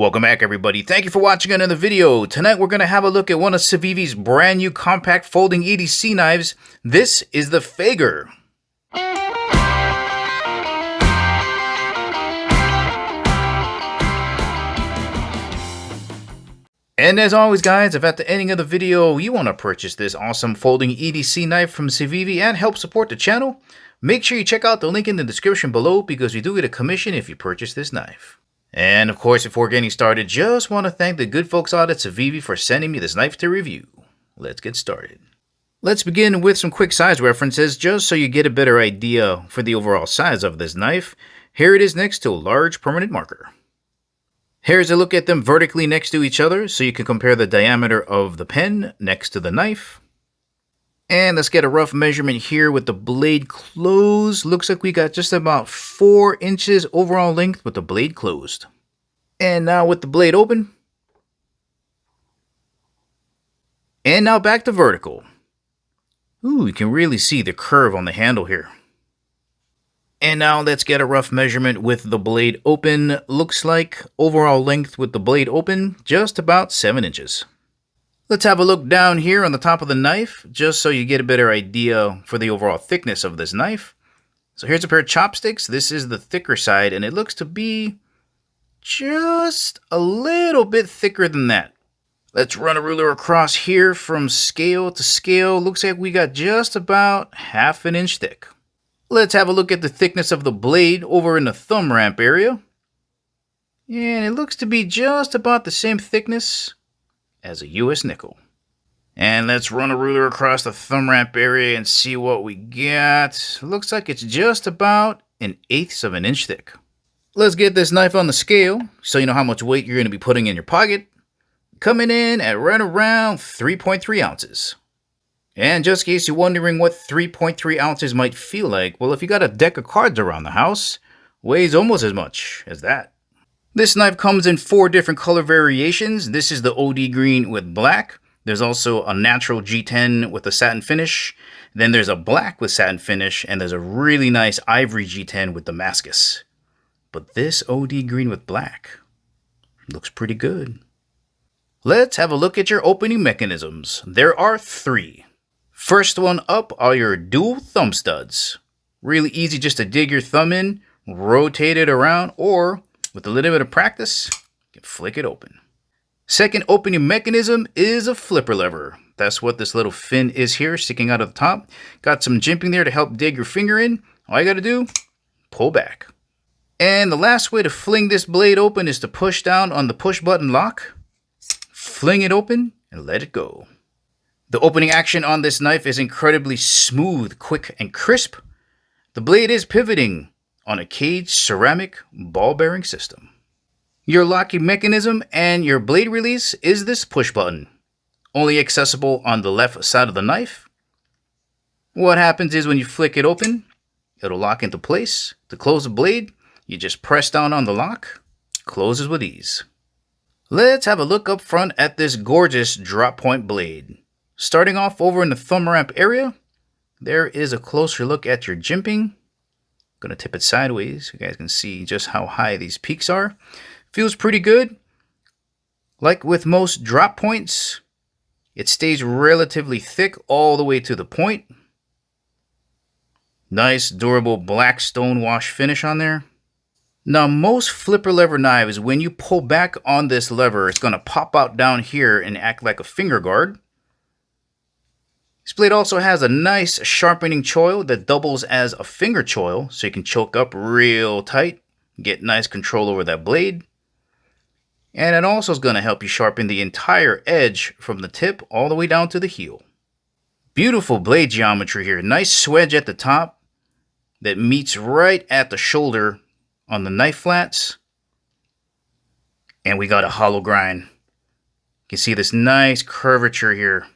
Welcome back, everybody. Thank you for watching another video. Tonight we're going to have a look at one of Civivi's brand new compact folding EDC knives. This is the Faeger. And as always, guys, if at the ending of the video you want to purchase this awesome folding EDC knife from Civivi and help support the channel, make sure you check out the link in the description below because we do get a commission if you purchase this knife. And of course, before getting started, just want to thank the good folks out at Civivi for sending me this knife to review. Let's get started. Let's begin with some quick size references just so you get a better idea for the overall size of this knife. Here it is next to a large permanent marker. Here's a look at them vertically next to each other so you can compare the diameter of the pen next to the knife. And let's get a rough measurement here with the blade closed. Looks like we got just about 4 inches overall length with the blade closed. And now with the blade open. And now back to vertical. Ooh, you can really see the curve on the handle here. And now let's get a rough measurement with the blade open. Looks like overall length with the blade open, just about 7 inches. Let's have a look down here on the top of the knife, just so you get a better idea for the overall thickness of this knife. So here's a pair of chopsticks. This is the thicker side, and it looks to be just a little bit thicker than that. Let's run a ruler across here from scale to scale. Looks like we got just about ½ an inch thick. Let's have a look at the thickness of the blade over in the thumb ramp area. And it looks to be just about the same thickness as a US nickel. And let's run a ruler across the thumb ramp area and see what we got. Looks like it's just about 1/8 of an inch thick. Let's get this knife on the scale so you know how much weight you're going to be putting in your pocket. Coming in at right around 3.3 ounces. And just in case you're wondering what 3.3 ounces might feel like, well, if you got a deck of cards around the house, weighs almost as much as that. This knife comes in 4 different color variations. This is the OD green with black. There's also a natural G10 with a satin finish. Then there's a black with satin finish. And there's a really nice ivory G10 with Damascus. But this OD green with black looks pretty good. Let's have a look at your opening mechanisms. There are 3. First one up are your dual thumb studs. Really easy just to dig your thumb in, rotate it around, or with a little bit of practice, you can flick it open. Second opening mechanism is a flipper lever. That's what this little fin is here, sticking out of the top. Got some jimping there to help dig your finger in. All you gotta do, pull back. And the last way to fling this blade open is to push down on the push button lock, fling it open, and let it go. The opening action on this knife is incredibly smooth, quick, and crisp. The blade is pivoting on a caged ceramic ball bearing system. Your locking mechanism and your blade release is this push button, only accessible on the left side of the knife. What happens is when you flick it open, it'll lock into place. To close the blade, you just press down on the lock, closes with ease. Let's have a look up front at this gorgeous drop point blade. Starting off over in the thumb ramp area, there is a closer look at your jimping. Gonna tip it sideways so you guys can see just how high these peaks are. Feels pretty good. Like with most drop points, it stays relatively thick all the way to the point. Nice durable black stone wash finish on there. Now most flipper lever knives, when you pull back on this lever, it's gonna pop out down here and act like a finger guard. This blade also has a nice sharpening choil that doubles as a finger choil, so you can choke up real tight, get nice control over that blade. And it also is going to help you sharpen the entire edge from the tip all the way down to the heel. Beautiful blade geometry here. Nice swedge at the top that meets right at the shoulder on the knife flats. And we got a hollow grind. You can see this nice curvature here.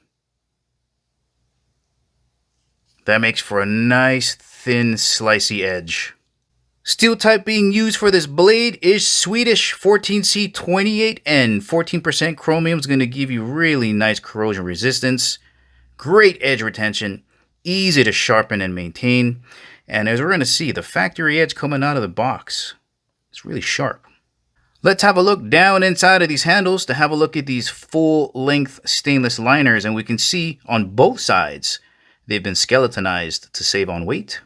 That makes for a nice, thin, slicey edge. Steel type being used for this blade is Swedish 14C28N. 14% chromium is going to give you really nice corrosion resistance, great edge retention, easy to sharpen and maintain. And as we're going to see, the factory edge coming out of the box is really sharp. Let's have a look down inside of these handles to have a look at these full-length stainless liners, and we can see on both sides they've been skeletonized to save on weight.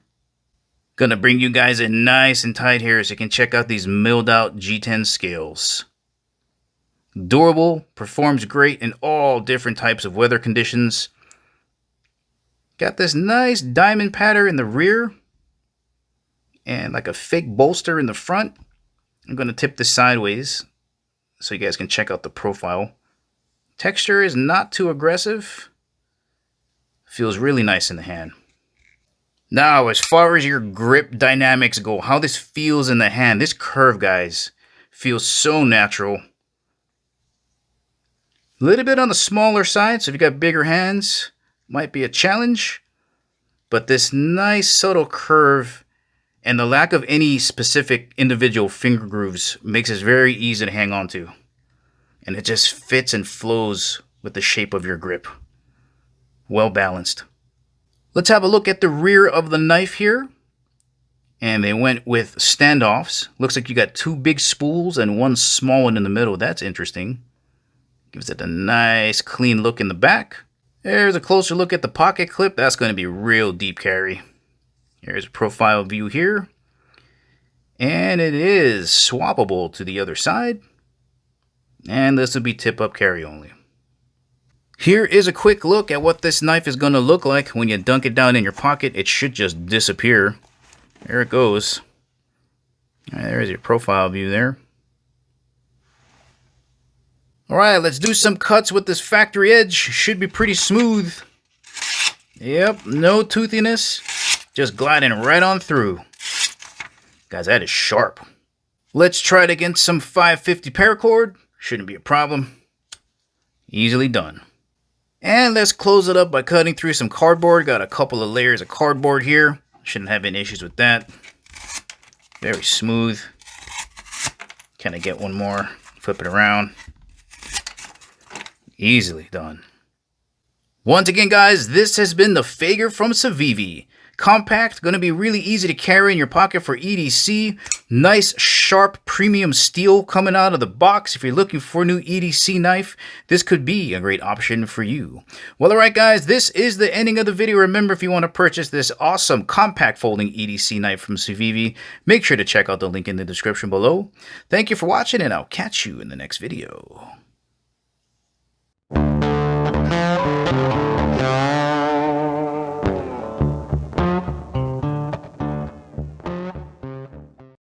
Gonna bring you guys in nice and tight here so you can check out these milled out G10 scales. Durable, performs great in all different types of weather conditions. Got this nice diamond pattern in the rear and like a fake bolster in the front. I'm going to tip this sideways so you guys can check out the profile. Texture is not too aggressive. Feels really nice in the hand. Now, as far as your grip dynamics go, how this feels in the hand, this curve, guys, feels so natural. A little bit on the smaller side, so if you got bigger hands, might be a challenge. But this nice subtle curve and the lack of any specific individual finger grooves makes it very easy to hang on to. And it just fits and flows with the shape of your grip. Well balanced. Let's have a look at the rear of the knife here. And they went with standoffs. Looks like you got two big spools and one small one in the middle. That's interesting. Gives it a nice clean look in the back. There's a closer look at the pocket clip. That's going to be real deep carry. Here's a profile view here. And it is swappable to the other side. And this will be tip-up carry only. Here is a quick look at what this knife is going to look like when you dunk it down in your pocket. It should just disappear. There it goes. All right, there's your profile view there. Alright, let's do some cuts with this factory edge. Should be pretty smooth. Yep, no toothiness. Just gliding right on through. Guys, that is sharp. Let's try it against some 550 paracord. Shouldn't be a problem. Easily done. And let's close it up by cutting through some cardboard. Got a couple of layers of cardboard here. Shouldn't have any issues with that. Very smooth. Kind of get one more. Flip it around. Easily done. Once again, guys, this has been the Faeger from Civivi. Compact, going to be really easy to carry in your pocket for EDC. Nice, sharp, premium steel coming out of the box. If you're looking for a new EDC knife, this could be a great option for you. Well, alright guys, this is the ending of the video. Remember, if you want to purchase this awesome compact folding EDC knife from Civivi, make sure to check out the link in the description below. Thank you for watching, and I'll catch you in the next video.